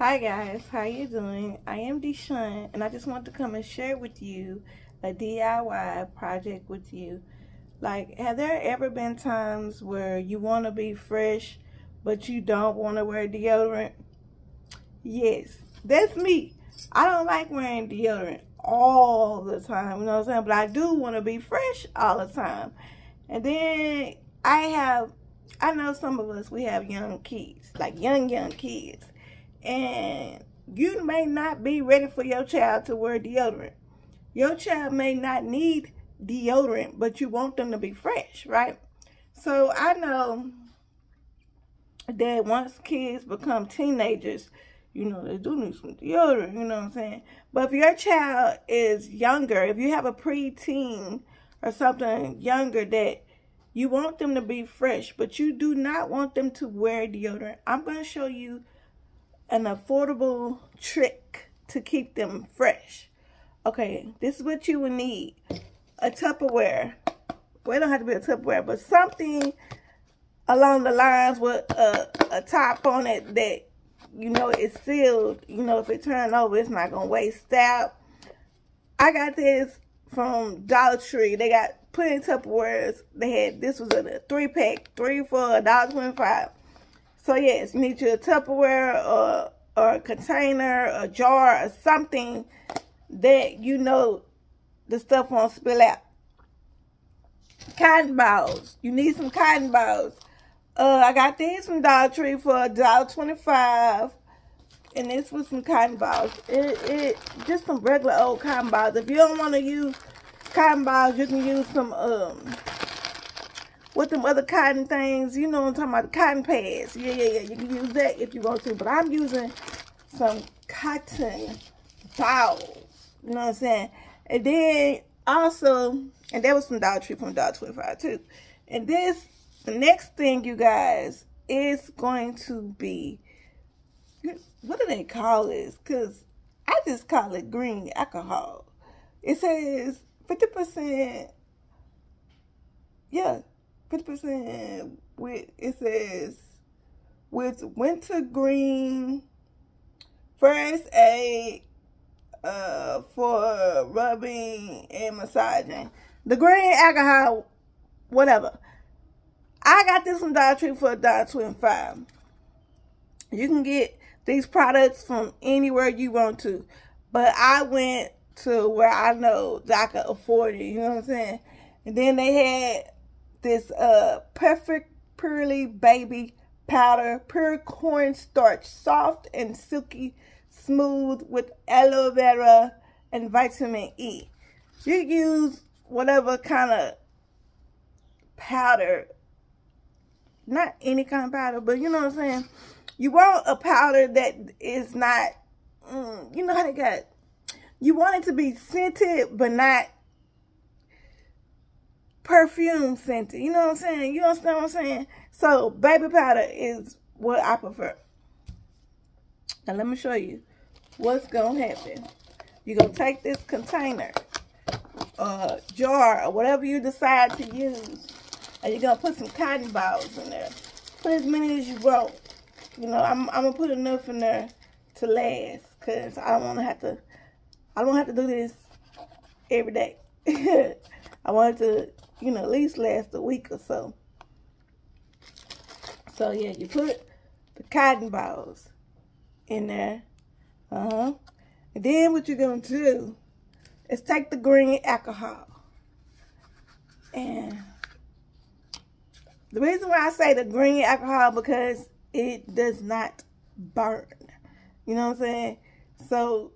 Hi guys, how you doing? I am Deshawn, and I just want to come and share with you a DIY project with you. Like, have there ever been times where you want to be fresh, but you don't want to wear deodorant? Yes, that's me. I don't like wearing deodorant all the time, you know what I'm saying? But I do want to be fresh all the time. And then I know some of us, we have young kids, like young kids. And you may not be ready for your child to wear deodorant. Your child may not need deodorant, but you want them to be fresh, right? So I know that once kids become teenagers, you know, they do need some deodorant, you know what I'm saying? But if your child is younger, if you have a preteen or something younger that you want them to be fresh, but you do not want them to wear deodorant, I'm going to show you an affordable trick to keep them fresh. Okay, this is what you will need. A Tupperware. Well, it don't have to be a Tupperware, but something along the lines with a top on it that, you know, it's sealed. You know, if it turns over, it's not going to waste out. I got this from Dollar Tree. They got plenty of Tupperwares. They had, this was a 3-pack, 3 for $1.25. So yes, you need your Tupperware or a container, a jar, or something that you know the stuff won't spill out. Cotton balls. You need some cotton balls. I got these from Dollar Tree for $1.25. And this was some cotton balls. Just some regular old cotton balls. If you don't want to use cotton balls, you can use some with them other cotton things, you know what I'm talking about, the cotton pads. Yeah. You can use that if you want to. But I'm using some cotton balls. You know what I'm saying? And then also, and that was from Dollar Tree from $1.25 too. And this, the next thing, you guys, is going to be, what do they call this? Because I just call it green alcohol. It says 50%, yeah. 50% with, it says, with wintergreen first aid for rubbing and massaging. The green alcohol, whatever. I got this from Dollar Tree for $1.25. You can get these products from anywhere you want to. But I went to where I know that I could afford it, you know what I'm saying? And then they had this perfect pearly baby powder, pure cornstarch, soft and silky smooth with aloe vera and vitamin E. You use whatever kind of powder, not any kind of powder, but you know what I'm saying? You want a powder that is not, you know how they got, you want it to be scented but not perfume scented. You know what I'm saying? You understand what I'm saying? So baby powder is what I prefer. Now let me show you what's gonna happen. You're gonna take this container, jar, or whatever you decide to use, and you're gonna put some cotton balls in there. Put as many as you want. You know, I'm gonna put enough in there to last, cause I don't have to do this every day. I want it to, you know, at least last a week or so. So yeah, you put the cotton balls in there. And then what you're gonna do is take the green alcohol. And the reason why I say the green alcohol, because it does not burn. You know what I'm saying? So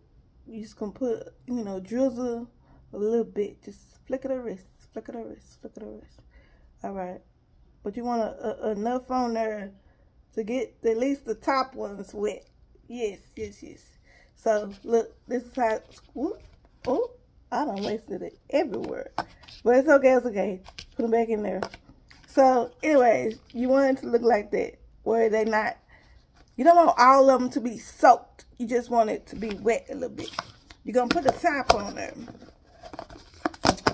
you just gonna put, you know, drizzle a little bit. Just flick of the wrist. Flick of the wrist, flick of the wrist. All right. But you want enough on there to get at least the top ones wet. Yes. So, look, this is how, oh, I done wasted it everywhere. But it's okay. Put them back in there. So, anyways, you want it to look like that, where they not, you don't want all of them to be soaked. You just want it to be wet a little bit. You're going to put the top on there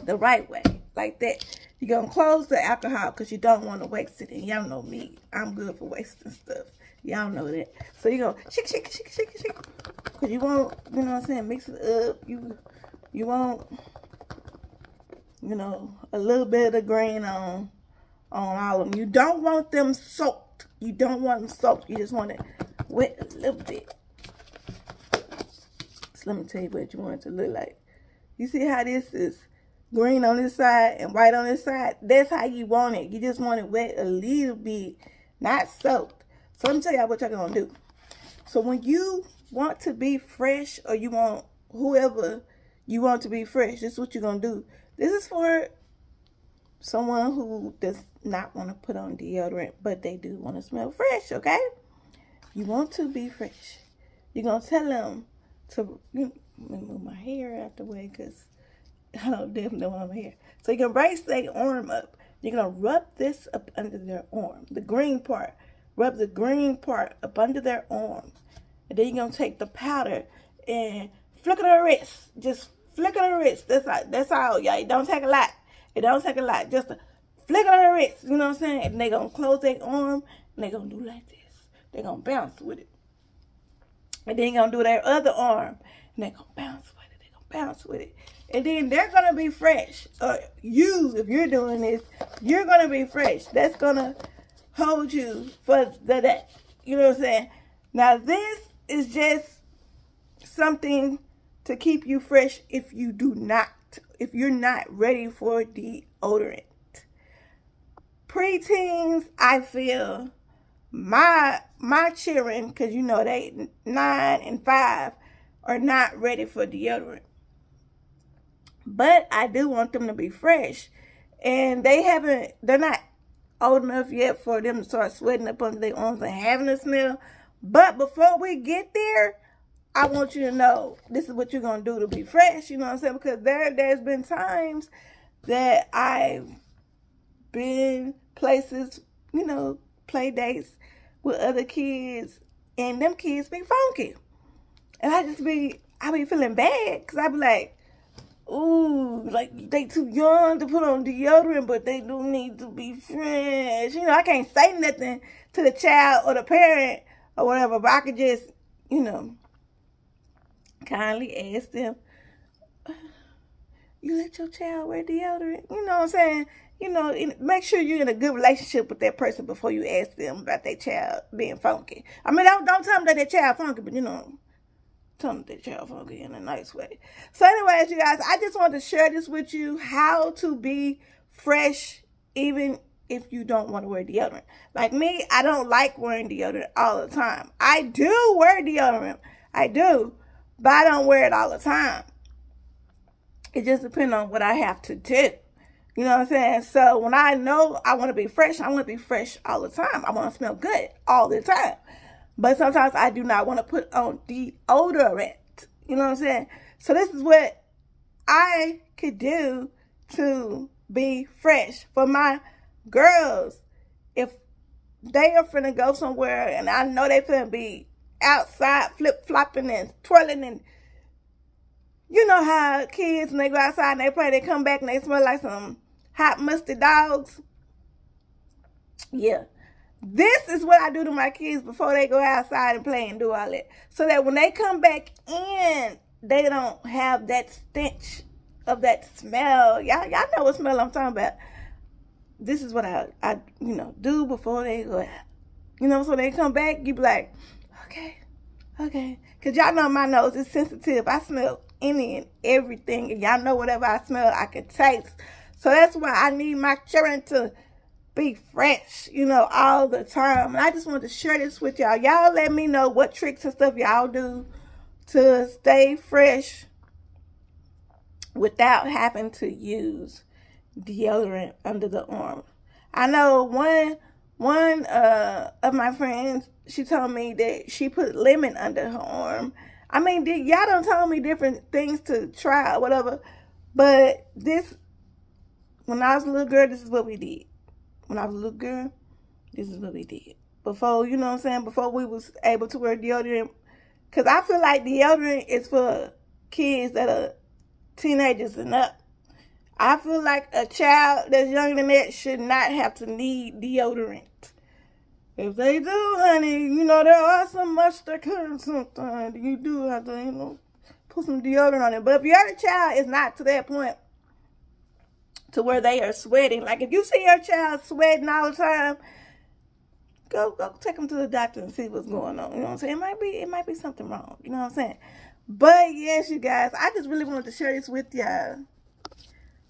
the right way, like that. You're going to close the alcohol because you don't want to waste it. And y'all know me, I'm good for wasting stuff. Y'all know that. So you go shake, shake, shake, shake, shake. Because you want, you know what I'm saying, mix it up. You want, you know, a little bit of green on all of them. You don't want them soaked. You don't want them soaked. You just want it wet a little bit. So let me tell you what you want it to look like. You see how this is green on this side and white on this side? That's how you want it. You just want it wet a little bit, not soaked. So let me tell y'all what y'all gonna do. So when you want to be fresh, or you want whoever you want to be fresh, this is what you're gonna do. This is for someone who does not want to put on deodorant, but they do want to smell fresh, okay? You want to be fresh. You're gonna tell them to, let me move my hair out the way because I don't definitely want my hair. So you can raise their arm up. You're gonna rub this up under their arm, the green part. Rub the green part up under their arm. And then you're going to take the powder and flick it on the wrist. Just flick it on the wrist. That's all, y'all. It don't take a lot. It don't take a lot. Just a flick it on the wrist. You know what I'm saying? And they're going to close their arm. And they're going to do like this. They're going to bounce with it. And then you're going to do their other arm. And they're going to bounce with it. They're going to bounce with it. And then they're going to be fresh. You, if you're doing this, you're going to be fresh. That's going to hold you for the day. You know what I'm saying? Now this is just something to keep you fresh if you're not ready for deodorant. Preteens, I feel my children, because you know they 9 and 5 are not ready for deodorant. But I do want them to be fresh. And they're not old enough yet for them to start sweating up under their arms and having a smell. But before we get there, I want you to know this is what you're going to do to be fresh. You know what I'm saying? Because there's been times that I've been places, you know, play dates with other kids, and them kids be funky. And I be feeling bad because I be like, ooh, like they too young to put on deodorant, but they do need to be fresh. You know, I can't say nothing to the child or the parent or whatever, but I could just, you know, kindly ask them, you let your child wear deodorant? You know what I'm saying? You know, make sure you're in a good relationship with that person before you ask them about their child being funky. I mean, don't tell them that their child funky, but you know, tell them that child funky in a nice way. So anyways, you guys, I just wanted to share this with you, how to be fresh even if you don't want to wear deodorant. Like me, I don't like wearing deodorant all the time. I do wear deodorant. I do. But I don't wear it all the time. It just depends on what I have to do. You know what I'm saying? So when I know I want to be fresh, I want to be fresh all the time. I want to smell good all the time. But sometimes I do not want to put on deodorant. You know what I'm saying? So this is what I could do to be fresh for my girls. If they are finna go somewhere and I know they finna be outside flip-flopping and twirling, and you know how kids, when they go outside and they play, they come back and they smell like some hot musty dogs. Yeah. This is what I do to my kids before they go outside and play and do all that. So that when they come back in, they don't have that stench of that smell. Y'all know what smell I'm talking about. This is what I you know, do before they go out. You know, so when they come back, you be like, okay. Because y'all know my nose is sensitive. I smell any and everything. And y'all know whatever I smell, I can taste. So that's why I need my children to be fresh, you know, all the time. And I just wanted to share this with y'all. Y'all let me know what tricks and stuff y'all do to stay fresh without having to use deodorant under the arm. I know one of my friends, she told me that she put lemon under her arm. I mean, y'all done told me different things to try or whatever, but this, when I was a little girl, this is what we did. When I was a little girl, this is what we did. Before, you know what I'm saying, before we was able to wear deodorant. Because I feel like deodorant is for kids that are teenagers and up. I feel like a child that's younger than that should not have to need deodorant. If they do, honey, you know, there are some much that can sometimes. You do have to, you know, put some deodorant on it. But if your child is not to that point to where they are sweating, like if you see your child sweating all the time, go take them to the doctor and see what's going on. You know what I'm saying? It might be something wrong. You know what I'm saying? But yes, you guys, I just really wanted to share this with y'all.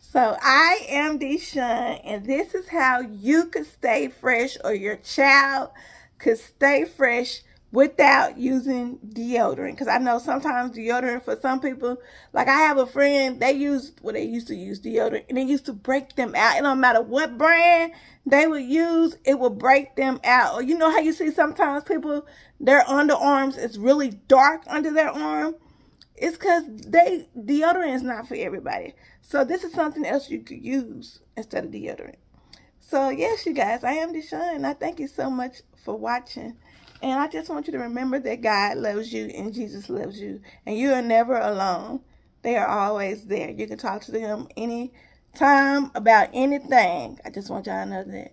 So I am D.I.Y, and this is how you could stay fresh, or your child could stay fresh without using deodorant. Because I know sometimes deodorant for some people, like I have a friend, they used to use deodorant, and it used to break them out. It don't matter what brand they would use, it will break them out. Or you know how you see sometimes people, their underarms is really dark under their arm? It's because deodorant is not for everybody. So this is something else you could use instead of deodorant. So yes, you guys, I am D.I.Y, and I thank you so much for watching. And I just want you to remember that God loves you and Jesus loves you. And you are never alone. They are always there. You can talk to them anytime about anything. I just want y'all to know that.